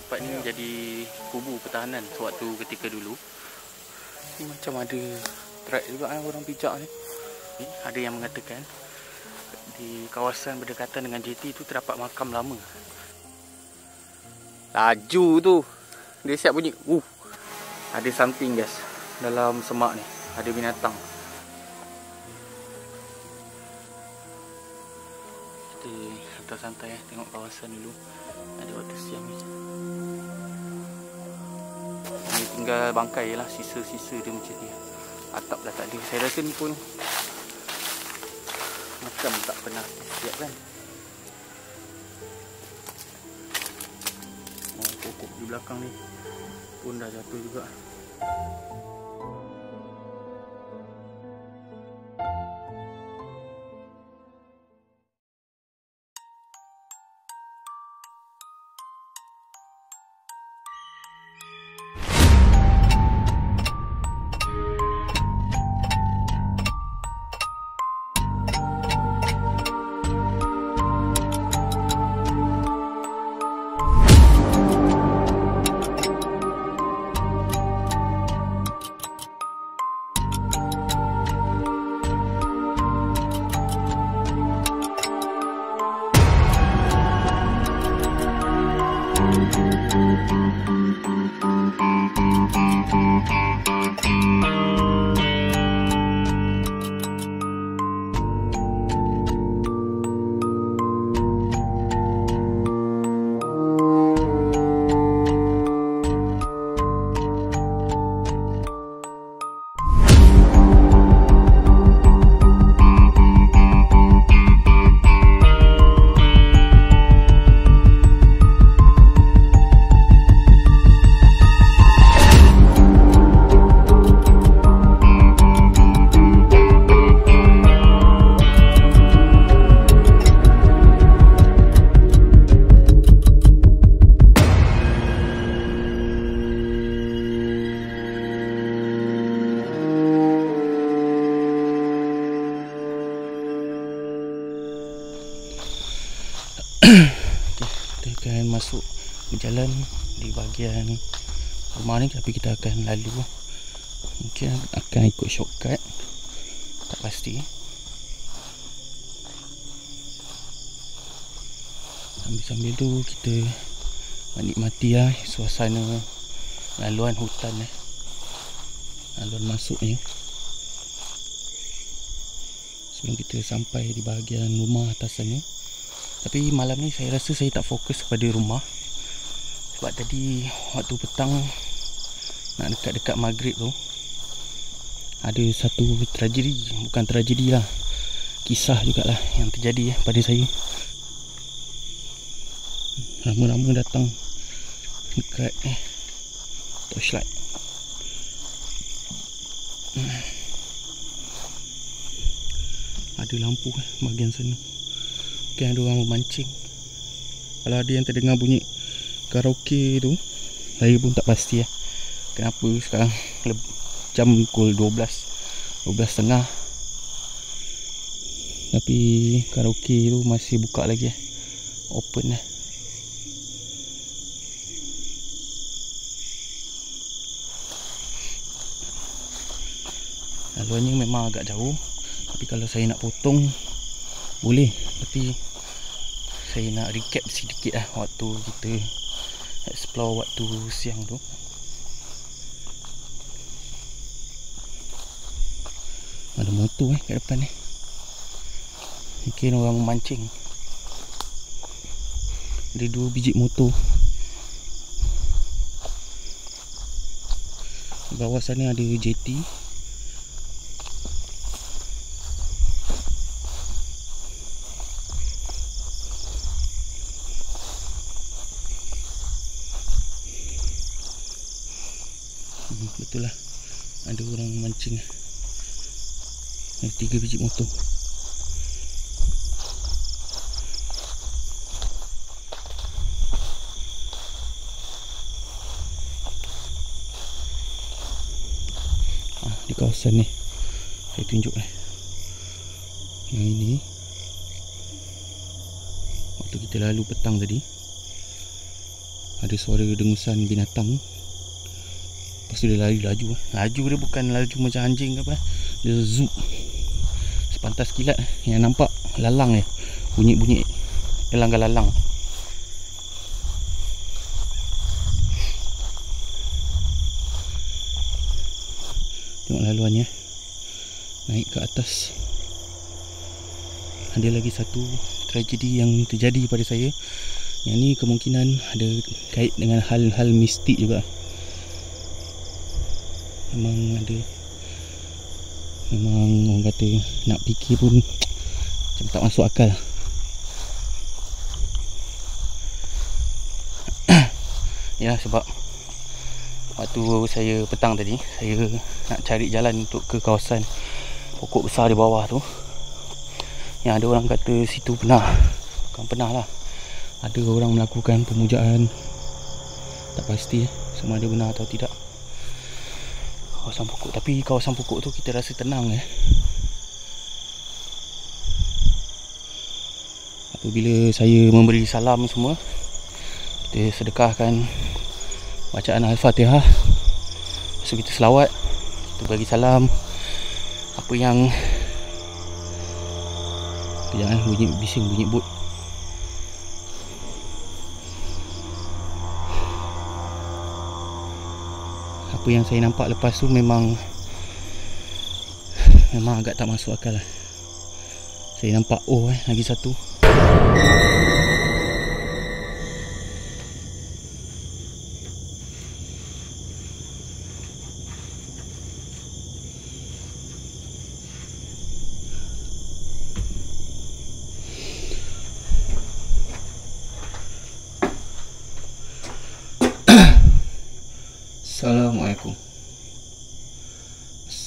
tempat ni jadi kubu pertahanan sewaktu ketika dulu. Ni macam ada track juga orang pijak ni. Ada yang mengatakan di kawasan berdekatan dengan JT tu terdapat makam lama. Laju tu. Dia siap bunyi. Ada something guys dalam semak ni. Ada binatang. Kita atas santai tengok kawasan dulu. Ada waktu siang ni. Ni tinggal bangkai lah, sisa-sisa dia macam ni. Atap dah tak ada. Saya rasa ni pun macam tak pernah siap kan. Pokok di belakang ni pun dah jatuh juga. Kita akan masuk berjalan di bahagian rumah ni, tapi kita akan lalu. Mungkin akan ikut shortcut, tak pasti. Sambil-sambil tu kita menikmati suasana laluan hutan laluan masuknya. Sebelum kita sampai di bahagian rumah atas sana. Tapi malam ni saya rasa saya tak fokus kepada rumah. Sebab tadi waktu petang nak dekat-dekat maghrib tu, ada satu tragedi, bukan tragedi lah, kisah jugalah yang terjadi pada saya. Lama-lama datang dekat torchlight. Ada lampu bahagian sana. Mungkin ada orang memancing. Kalau ada yang terdengar bunyi karaoke tu, saya pun tak pasti kenapa sekarang jam pukul 12.30. Tapi karaoke tu masih buka lagi open Laluannya memang agak jauh, tapi kalau saya nak potong boleh. Tapi saya nak recap sedikit waktu kita explore waktu siang tu. Ada motor kat depan ni. Mungkin orang memancing. Ada 2 biji motor. Di bawah sana ada JT. Betul lah, ada orang mancing. Ada 3 biji motor. Di kawasan ni saya tunjuk yang ini waktu kita lalu petang tadi. ada suara dengusan binatang. Lepas tu dia lari laju. Laju dia bukan laju macam anjing ke apa. Dia zoom. Sepantas kilat yang nampak lalang dia. Bunyi-bunyi lalang. Tengok laluannya. Naik ke atas. Ada lagi satu tragedi yang terjadi pada saya. Yang ni kemungkinan ada kait dengan hal-hal mistik juga. Memang orang kata nak fikir pun macam tak masuk akal. Ya, sebab waktu saya petang tadi, saya nak cari jalan untuk ke kawasan pokok besar di bawah tu. Yang ada orang kata situ pernah, bukan pernah lah, ada orang melakukan pemujaan. Tak pasti sama ada benar atau tidak. Kawasan pokok, tapi kawasan pokok tu kita rasa tenang Apabila saya memberi salam semua, kita sedekahkan bacaan Al-Fatihah. Lepas tu kita selawat, kita bagi salam. Apa yang jangan bunyi bising, bunyi bot. Apa yang saya nampak lepas tu memang agak tak masuk akal lah. Saya nampak lagi satu.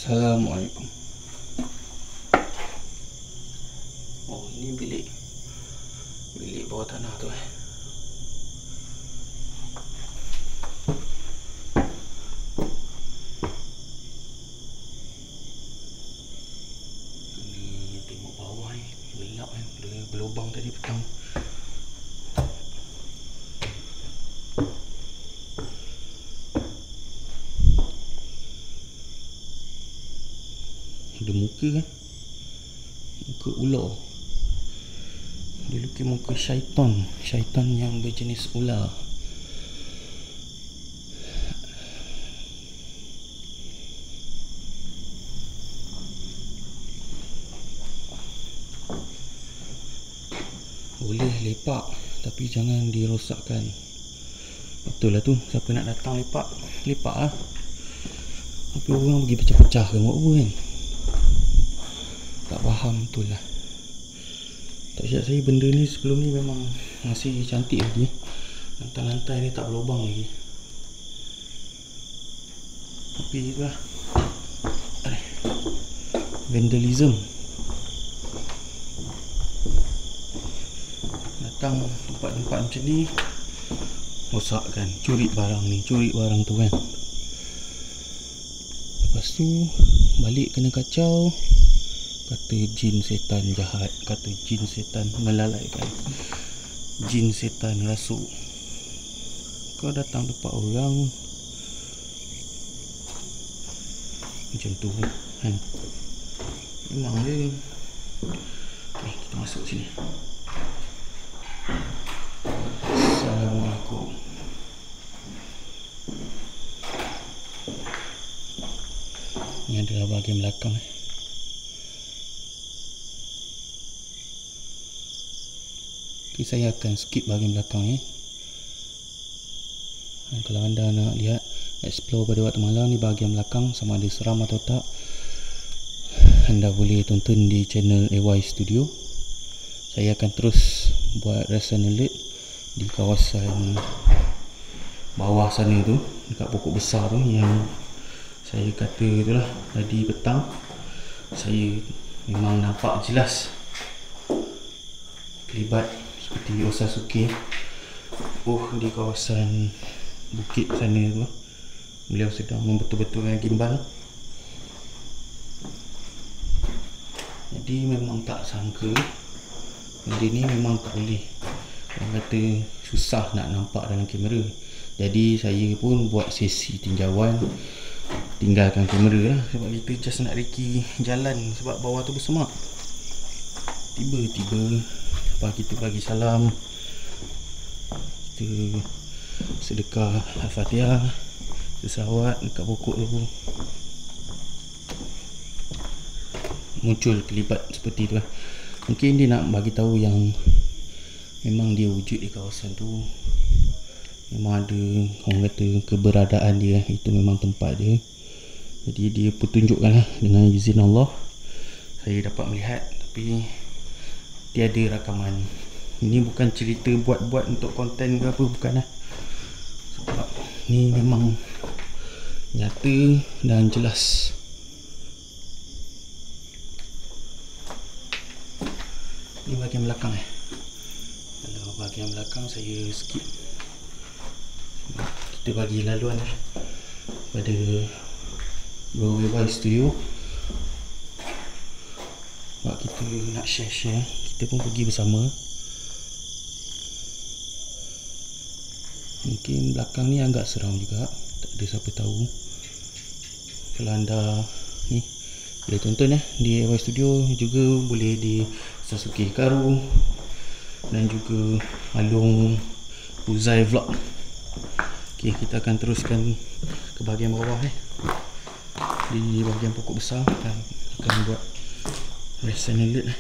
Assalamualaikum. Oh, ini bilik bawah tanah tu Ni tengok bawah ni, gelap Dia berlubang tadi petang. Ada muka muka ular. Dia lukis muka syaitan yang berjenis ular. Boleh lepak, tapi jangan dirosakkan. Betul lah tu, siapa nak datang lepak lah. Tapi orang pergi pecah-pecah ke buat apa kan? Tak faham betul lah. Tak silap saya, benda ni sebelum ni memang masih cantik lagi. Lantai-lantai ni tak berlubang lagi. Tapi itulah, vandalism. Datang tempat-tempat macam ni, rosakkan, curi barang ni, curi barang tu kan. Lepas tu balik kena kacau. Kata jin setan jahat, kata jin setan melalaikan, jin setan rasuk. Kau datang tempat orang macam tu kan. Memang dia. Okay, kita masuk sini. Assalamualaikum. Ini adalah bahagian belakang. Okay, saya akan skip bahagian belakang ni. Kalau anda nak lihat explore pada waktu malam ni bahagian belakang, sama ada seram atau tak, anda boleh tonton di channel AY Studio. Saya akan terus buat resen alert di kawasan bawah sana tu, dekat pokok besar tu yang saya kata tu lah. Tadi petang saya memang nampak jelas kelibat seperti Osasuke di kawasan bukit sana tu. Beliau sedang membetul-betulkan gimbal. Jadi memang tak sangka benda ni memang tak boleh, orang kata susah nak nampak dalam kamera. Jadi saya pun buat sesi tinjauan, tinggalkan kamera lah, sebab kita just nak reki jalan sebab bawah tu bersemak. Tiba-tiba lepas kita bagi salam, kita sedekah Al-Fatihah, selawat dekat pokok tu, muncul kelibat seperti tu lah. Mungkin dia nak bagi tahu yang memang dia wujud di kawasan tu, memang ada, orang kata, keberadaan dia, itu memang tempat dia. Jadi dia petunjukkan lah, dengan izin Allah saya dapat melihat. Tapi tiada rakaman. Ini bukan cerita buat-buat untuk konten ke apa, bukan lah. Sebab ni memang nyata dan jelas. Ni bahagian belakang Kalau bahagian belakang saya skip, kita bagi laluan pada Broadway Studio. Sebab kita nak share, kita pun pergi bersama. Mungkin belakang ni agak seram juga, tak ada siapa tahu. Kalau anda ni boleh tonton di AY Studio, juga boleh di Sasuke Hikaru dan juga Alung Uzai Vlog. Ok, kita akan teruskan ke bahagian bawah di bahagian pokok besar, dan akan buat rest and alert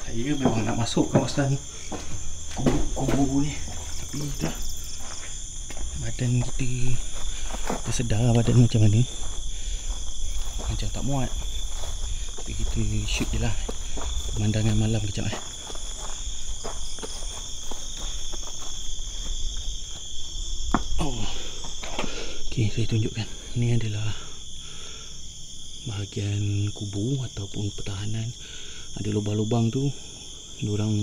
Saya memang nak masuk kawasan kubu ni, tapi dah badan kita tersedar badan macam mana, macam tak muat. Tapi kita shoot je lah pemandangan malam kejap Ok, saya tunjukkan. Ini adalah bahagian kubu ataupun pertahanan. Ada lubang-lubang tu, diorang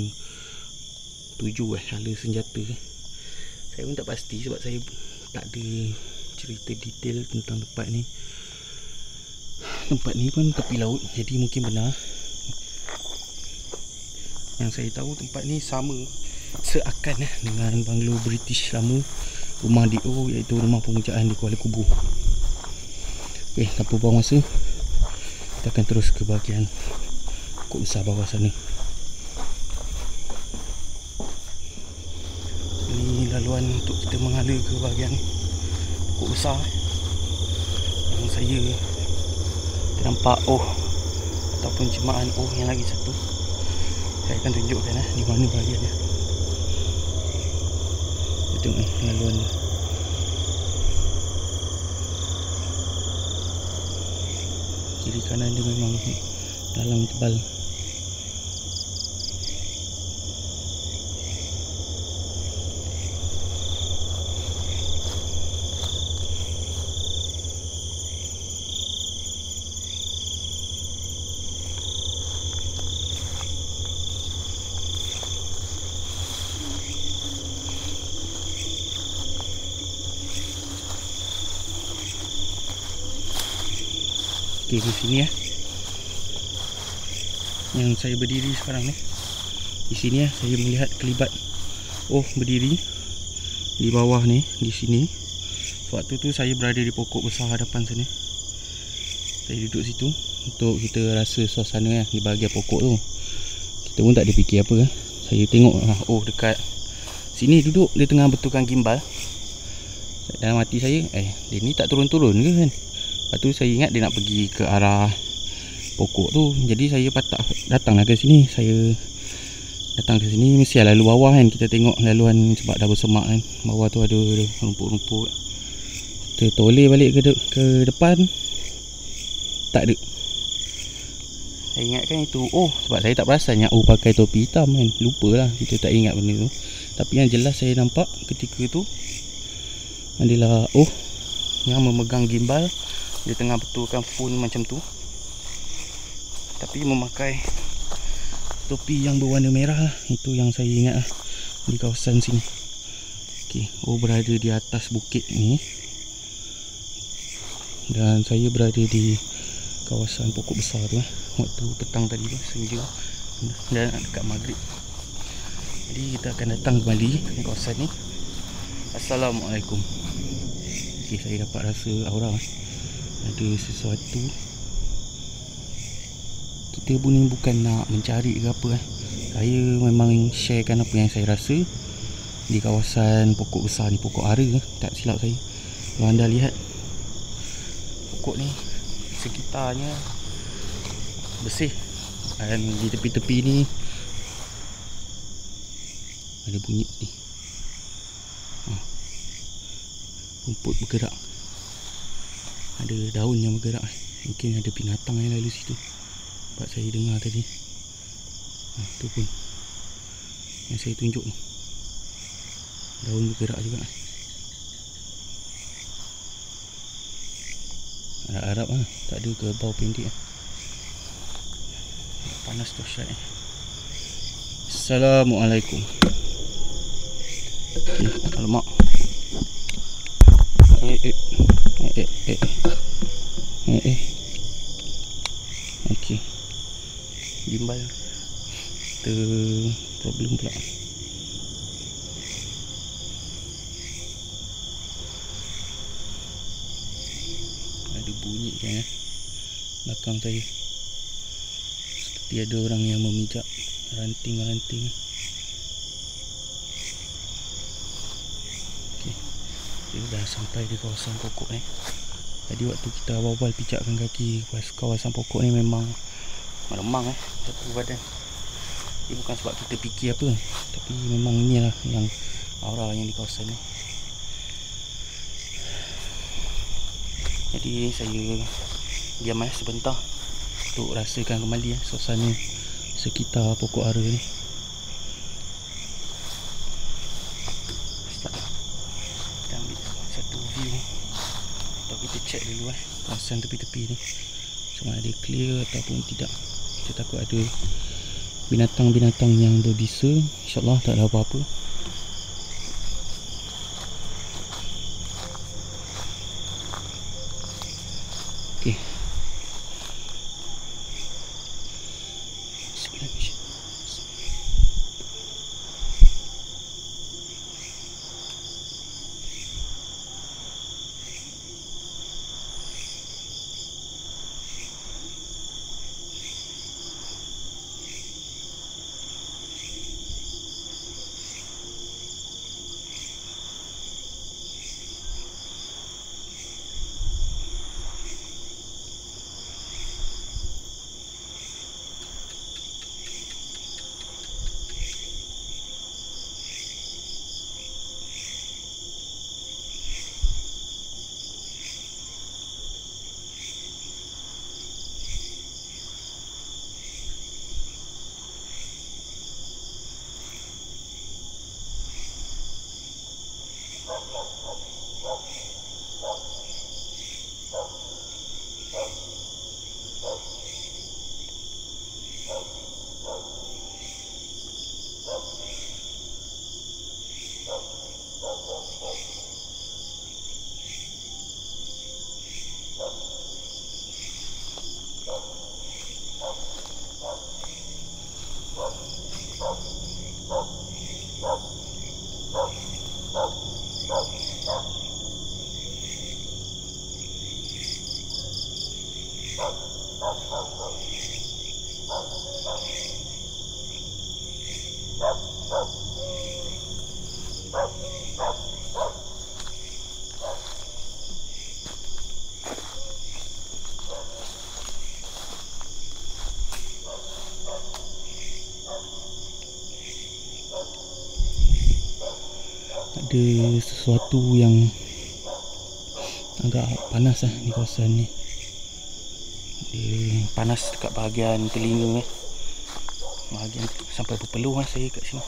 tuju ala senjata. Saya pun tak pasti sebab saya tak ada cerita detail tentang tempat ni. Tempat ni pun tepi laut, jadi mungkin benar. Yang saya tahu tempat ni sama seakan dengan banglo British lama, rumah D.O, iaitu rumah pemujaan di Kuala Kubu. Ok, tanpa buang masa, kita akan terus ke bahagian pokok besar bawah sana. Ini laluan untuk kita menghala ke bahagian pokok besar. Yang saya nampak ataupun jemaah yang lagi satu. Saya akan tunjukkan di mana bahagiannya. Tengok laluan ni. Kiri kanan dia memang dalam tebal. Okay, di sini yang saya berdiri sekarang ni. Di sini saya melihat kelibat berdiri di bawah ni, di sini. Waktu tu saya berada di pokok besar hadapan sana. Saya duduk situ untuk kita rasa suasana di bahagian pokok tu. Kita pun tak ada fikir apa. Saya tengok dekat sini duduk, dia tengah betulkan gimbal. Dalam hati saya, dia ni tak turun-turun ke kan? Lepas tu saya ingat dia nak pergi ke arah pokok tu. Jadi saya datanglah ke sini. Saya datang ke sini, mesti lalu bawah kan. Kita tengok laluan sebab dah bersemak kan. Bawah tu ada rumput-rumput. Kita toleh balik ke depan, tak ada. Saya ingatkan itu sebab saya tak perasan yang pakai topi hitam kan. Lupalah, kita tak ingat benda tu. Tapi yang jelas saya nampak ketika tu adalah yang memegang gimbal. Dia tengah betulkan phone macam tu, tapi memakai topi yang berwarna merah lah. Itu yang saya ingat di kawasan sini. Okay, berada di atas bukit ni, dan saya berada di kawasan pokok besar tu waktu petang tadi tu, senja dan dekat maghrib. Jadi kita akan datang kembali di kawasan ni. Assalamualaikum. Okay, saya dapat rasa aura ada sesuatu. Kita pun ni bukan nak mencari ke apa. Saya memang sharekan apa yang saya rasa di kawasan pokok besar ni, pokok ara tak silap saya. Kalau anda lihat pokok ni sekitarnya bersih, dan di tepi-tepi ni ada bunyi ni, rumput bergerak, ada daun yang bergerak. Mungkin ada binatang yang lalu situ, sebab saya dengar tadi. Tu pun yang saya tunjuk ni, daun bergerak juga. Harap-harap tak ada kerbau pendek. Panas tu syat. Assalamualaikum. Okay, alamak. Okey. Gimbal problem pula. Ada bunyi kan belakang saya. Seperti ada orang yang memijak ranting-ranting. Okey. Kita dah sampai di kawasan pokok ni. Tadi waktu kita awal-awal pijakkan kaki ke kawasan pokok ni memang meremang satu badan. Ini bukan sebab kita fikir apa, tapi memang inilah yang aura yang di kawasan ni. Jadi saya diam sebentar untuk rasakan kembali suasana sekitar pokok ara ni. Kita ambil satu view atau kita check dulu kawasan tepi-tepi ni sama ada clear ataupun tidak. Kita takut ada binatang-binatang yang berbisa. InsyaAllah tak ada apa-apa. Okey. Ada sesuatu yang agak panas di kawasan ni. Dia panas dekat bahagian telinga bahagian sampai berpeluh saya kat sini.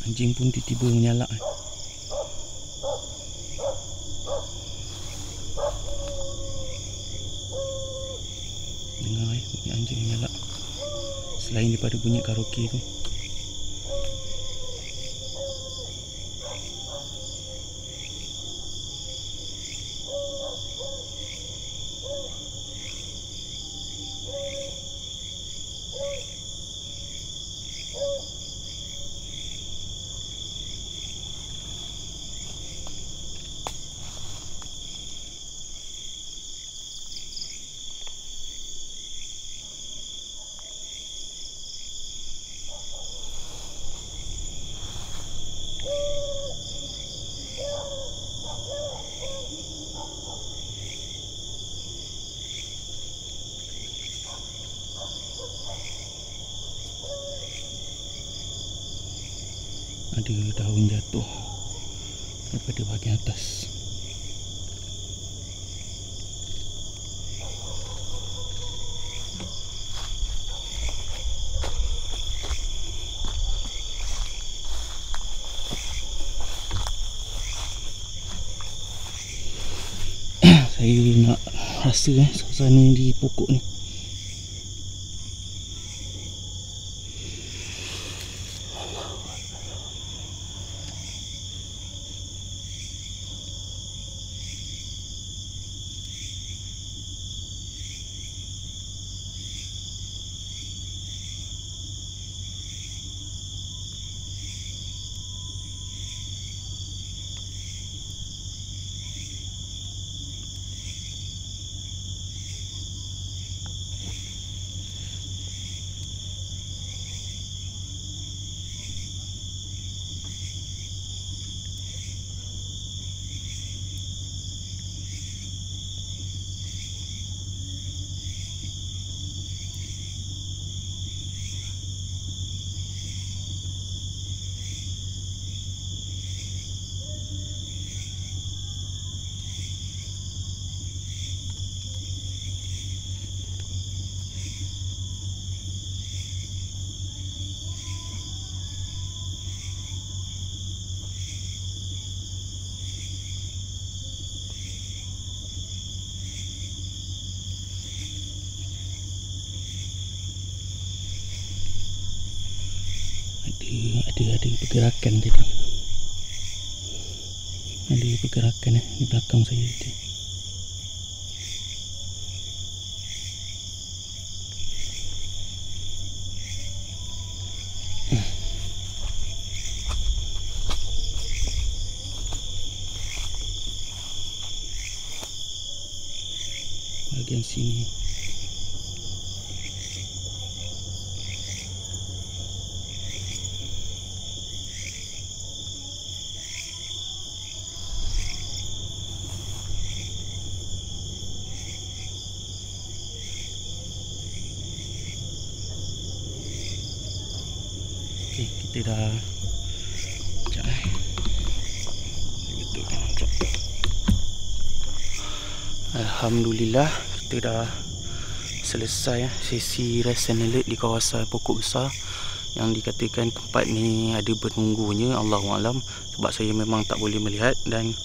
Anjing pun tiba-tiba menyalak. Dengar bunyi anjing menyalak. Selain daripada bunyi karaoke tu. ada daun jatuh daripada bahagian atas. Saya nak rasa suasana di pokok ni. Ada pergerakan tadi. Ada pergerakan di belakang saya tadi. Bahagian sini. Okey, kita dah sekejap betulkan sekejap. Alhamdulillah, kita dah selesai sesi rest and alert di kawasan pokok besar yang dikatakan tempat ni ada penunggunya, Allahualam, sebab saya memang tak boleh melihat dan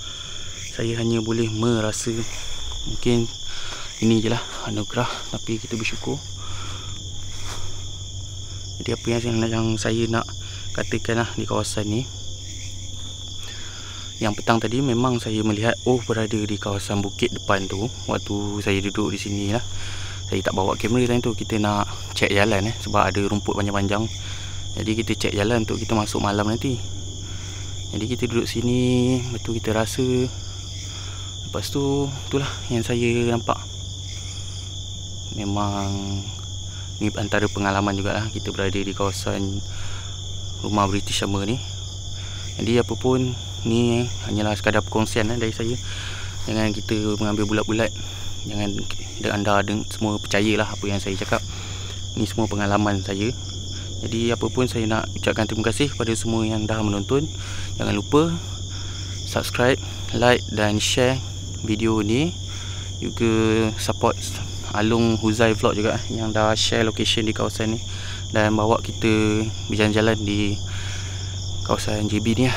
saya hanya boleh merasa. Mungkin ini je lah anugerah, tapi kita bersyukur. Jadi apa yang saya nak katakan lah di kawasan ni, yang petang tadi memang saya melihat berada di kawasan bukit depan tu. Waktu saya duduk di sini lah, saya tak bawa kamera time tu. Kita nak cek jalan sebab ada rumput panjang-panjang. Jadi kita cek jalan untuk kita masuk malam nanti. Jadi kita duduk sini, betul kita rasa. Lepas tu, itulah yang saya nampak. Memang ni antara pengalaman jugalah kita berada di kawasan rumah British Summer ni. Jadi apa pun ni hanyalah sekadar perkongsian dari saya. Jangan kita mengambil bulat-bulat. Jangan anda semua percayalah apa yang saya cakap. Ni semua pengalaman saya. Jadi apa pun saya nak ucapkan terima kasih kepada semua yang dah menonton. Jangan lupa subscribe, like dan share video ni. Juga support Alung Huzai Vlog juga yang dah share location di kawasan ni dan bawa kita berjalan-jalan di kawasan JB ni lah.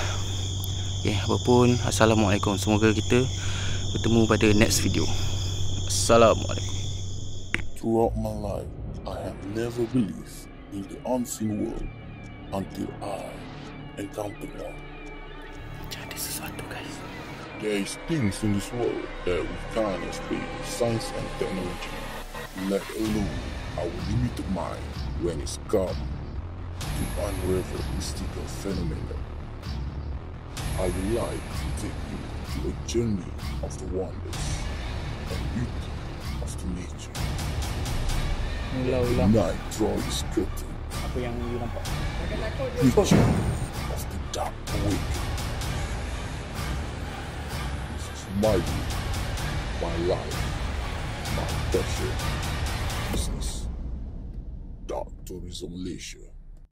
Okay, apapun, Assalamualaikum. Semoga kita bertemu pada next video. Assalamualaikum. Throughout my life, I have never believed in the unseen world until I encountered one. Ada sesuatu, guys. There is things in this world that we can't explain, science and technology, let alone our limited mind when it's come to unravel mystical phenomena. I would like to take you to a journey of the wonders and beauty of the nature. Ulang-ulang. Night draw this curtain. Apa yang you nampak? Picture of the dark awakening. This is my view, my life, my passion, business, dark tourism leisure.